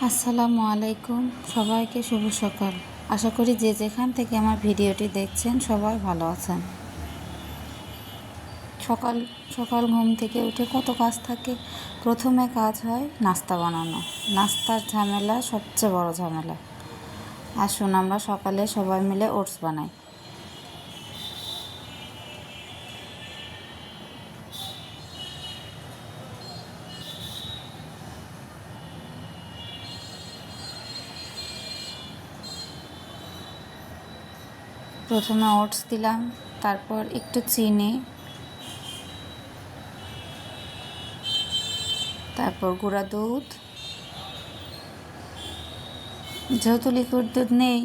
আসসালামু আলাইকুম, সবাইকে শুভ সকাল। আশা করি যে যেখান থেকে আমার ভিডিওটি দেখছেন সবাই ভালো আছেন। সকাল সকাল ঘুম থেকে উঠে কত কাজ থাকে। প্রথমে কাজ হয় নাস্তা বানানো। নাস্তার ঝামেলা সবচেয়ে বড় ঝামেলা। আসুন আমরা সকালে সবাই মিলে ওটস বানাই। প্রথমে ওটস দিলাম, তারপর একটু চিনি, তারপর গুঁড়া দুধ। যেহেতু লিকুইড দুধ নেই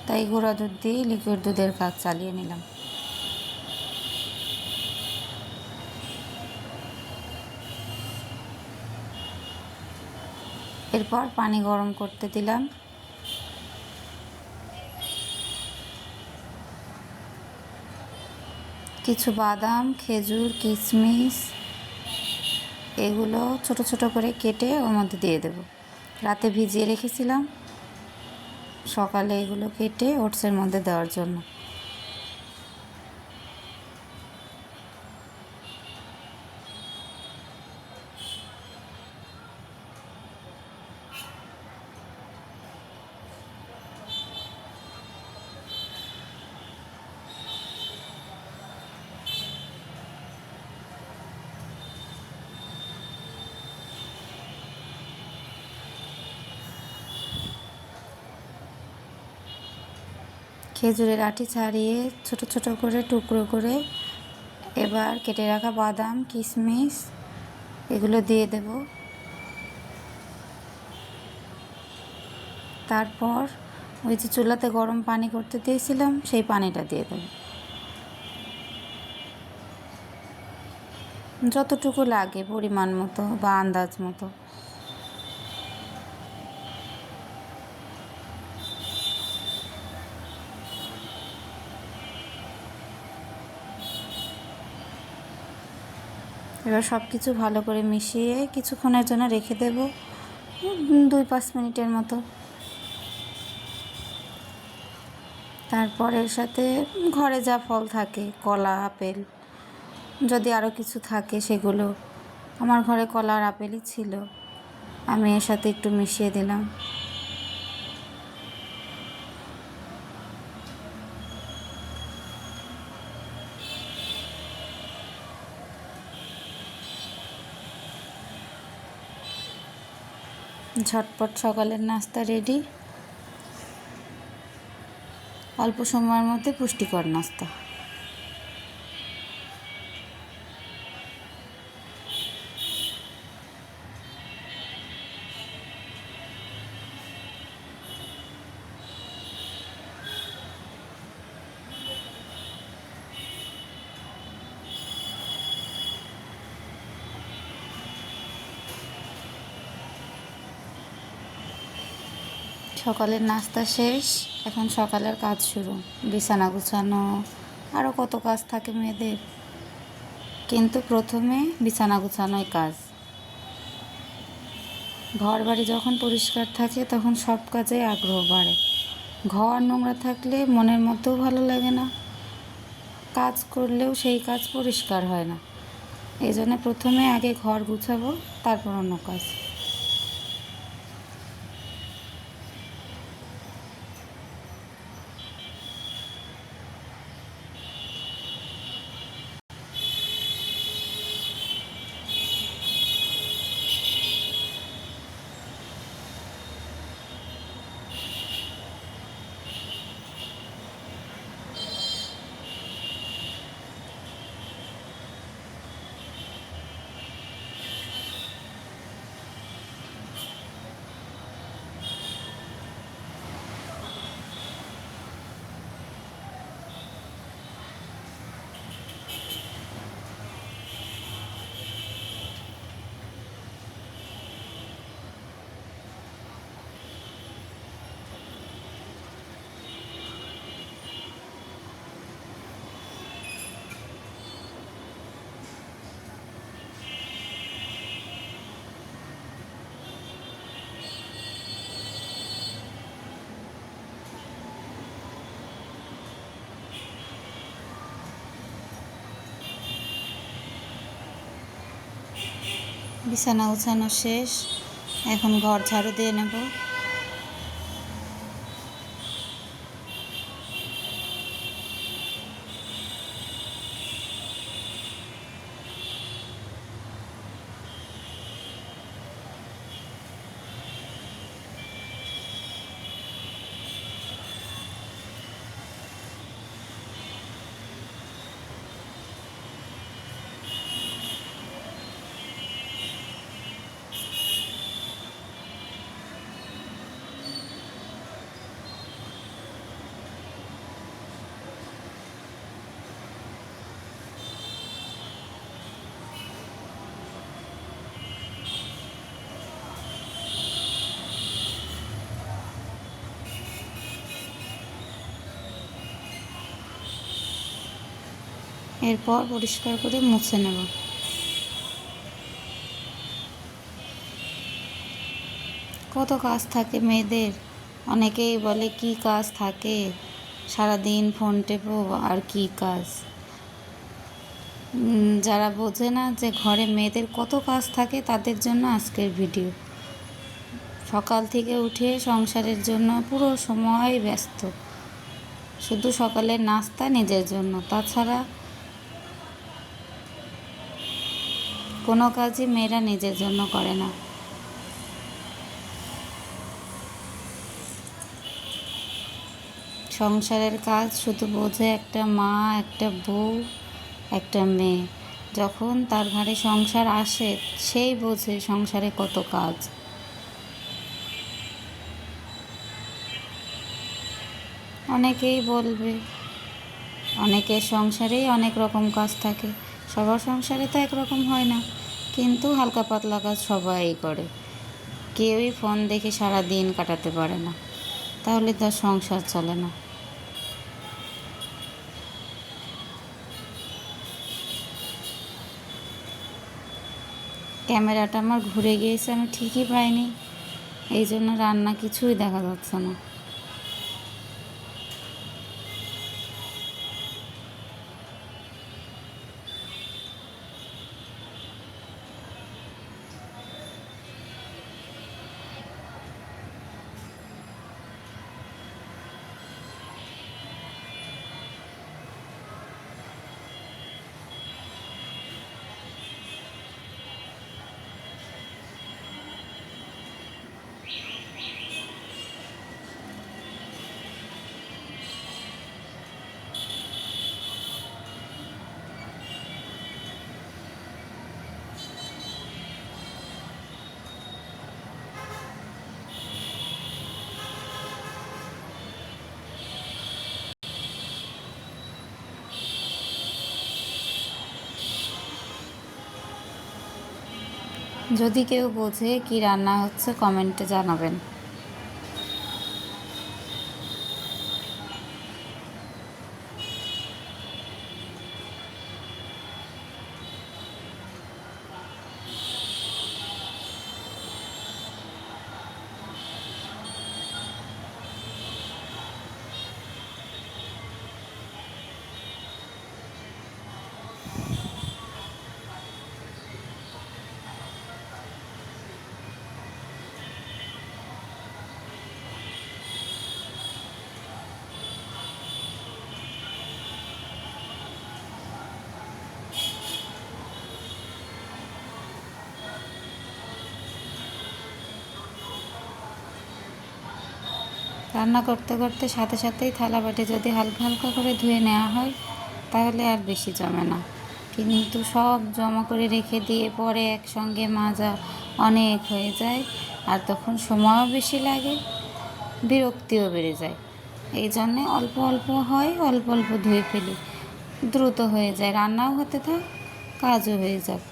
তাই গুঁড়া দুধ দিয়ে লিকুইড দুধের কাজ চালিয়ে নিলাম। এরপর পানি গরম করতে দিলাম। কিছু বাদাম, খেজুর, কিশমিশ এগুলো ছোট ছোট করে কেটে ওর মধ্যে দিয়ে দেব। রাতে ভিজিয়ে রেখেছিলাম, সকালে এগুলো কেটে ওটসের মধ্যে দেওয়ার জন্য। খেজুরের আটি ছাড়িয়ে ছোট ছোট করে টুকরো করে এবার কেটে রাখা বাদাম, কিশমিশ এগুলো দিয়ে দেব। তারপর ওই যে চুলাতে গরম পানি করতে দিয়েছিলাম সেই পানিটা দিয়ে দেব। যতটুকু লাগে পরিমাণ মতো বা আন্দাজ মতো। এবার সব কিছু ভালো করে মিশিয়ে কিছুক্ষণের জন্য রেখে দেব, 2-5 মিনিটের মতো। তারপর এর সাথে ঘরে যা ফল থাকে, কলা, আপেল, যদি আরও কিছু থাকে সেগুলো। আমার ঘরে কলা আর আপেলই ছিল, আমি এর সাথে একটু মিশিয়ে দিলাম। ঝটপট সকালের নাস্তা রেডি। অল্প সময়ের মধ্যে পুষ্টিকর নাস্তা। সকালের নাস্তা শেষ, এখন সকালের কাজ শুরু। বিছানা গুছানো, আরও কত কাজ থাকে মেয়েদের, কিন্তু প্রথমে বিছানা গুছানোই কাজ। ঘর বাড়ি যখন পরিষ্কার থাকে তখন সব কাজে আগ্রহ বাড়ে। ঘর নোংরা থাকলে মনের মধ্যেও ভালো লাগে না, কাজ করলেও সেই কাজ পরিষ্কার হয় না। এই জন্য প্রথমে আগে ঘর গুছাবো, তারপর অন্য কাজ। বিছানা গুছানো শেষ, এখন ঘর ঝাড়ু দিয়ে নেব। এরপর পরিষ্কার করে মুছে নেব। কত কাজ থাকে মেয়েদের, অনেকেই বলে কি কাজ থাকে, সারাদিন ফোন টেপো আর কি কাজ। যারা বোঝে না যে ঘরে মেয়েদের কত কাজ থাকে তাদের জন্য আজকের ভিডিও। সকাল থেকে উঠে সংসারের জন্য পুরো সময় ব্যস্ত, শুধু সকালের নাস্তা নিজের জন্য, তাছাড়া কোনো কাজই মেয়েরা নিজের জন্য করে না। সংসারের কাজ শুধু বোঝে একটা মা, একটা বউ, একটা মেয়ে। যখন তার ঘাড়ে সংসার আসে সেই বোঝে সংসারে কত কাজ। অনেকেই বলবে অনেকের সংসারেই অনেক রকম কাজ থাকে, সবার সংসারে তো একরকম হয় না, কিন্তু হালকা পাতলা কাজ সবাই করে। কেউই ফোন দেখে সারা দিন কাটাতে পারে না, তাহলে তার সংসার চলে না। ক্যামেরাটা আমার ঘুরে গিয়েছে, আমি ঠিকই পাইনি, এই জন্য রান্না কিছুই দেখা যাচ্ছে না। যদি কেউ বোঝে কি রান্না হচ্ছে কমেন্টে জানাবেন। রান্না করতে করতে সাথে সাথেই থালা বাটি যদি হালকা হালকা করে ধুয়ে নেওয়া হয় তাহলে আর বেশি জমে না, কিন্তু সব জমা করে রেখে দিয়ে পরে একসঙ্গে মাজা অনেক হয়ে যায়, আর তখন সময়ও বেশি লাগে, বিরক্তিও বেড়ে যায়। এই জন্যে অল্প অল্প হয়, অল্প অল্প ধুয়ে ফেলি, দ্রুত হয়ে যায়, রান্নাও হতে থাক, কাজও হয়ে যাক।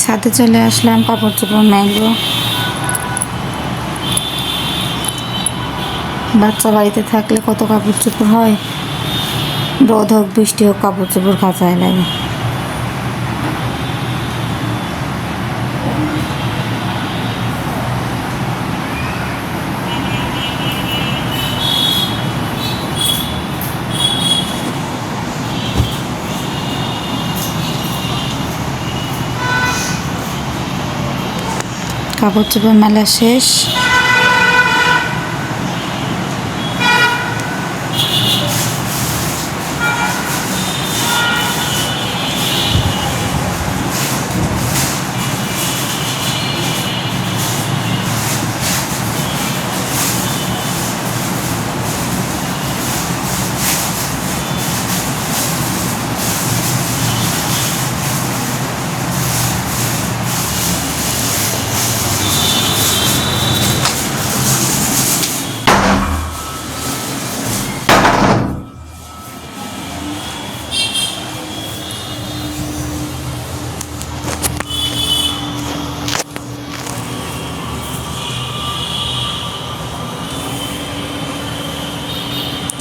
ছাদে চলে আসলাম কাপড় চোপড় মেলবো। বাচ্চা বাড়িতে থাকলে কত কাপড় চোপড় হয়, রোদ হোক বৃষ্টি হোক কাপড় চোপড় কাচায় লাগে। কাপড় চোপড় মেলা শেষ।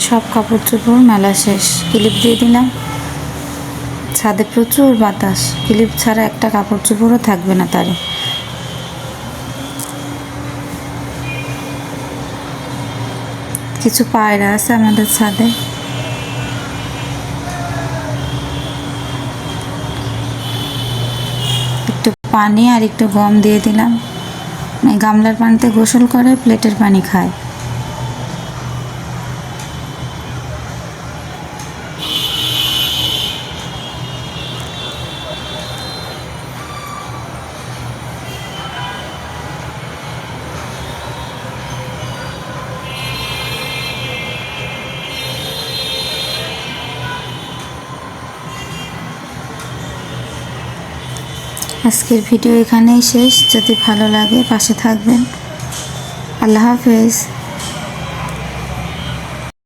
সব কাপড় চোপড় মেলা শেষ। ক্লিপ দিয়ে দিলাম। ছাদে প্রচুর বাতাস, ক্লিপ ছাড়া একটা কাপড় চোপড়ও থাকবে না তারে। কিছু পায়রা আছে আমাদের ছাদে। একটু পানি আর একটু গম দিয়ে দিলাম। গামলার পানিতে গোসল করে, প্লেটের পানি খায়। আজকের ভিডিও এখানেই শেষ। যদি ভালো লাগে পাশে থাকবেন। আল্লাহ হাফেজ।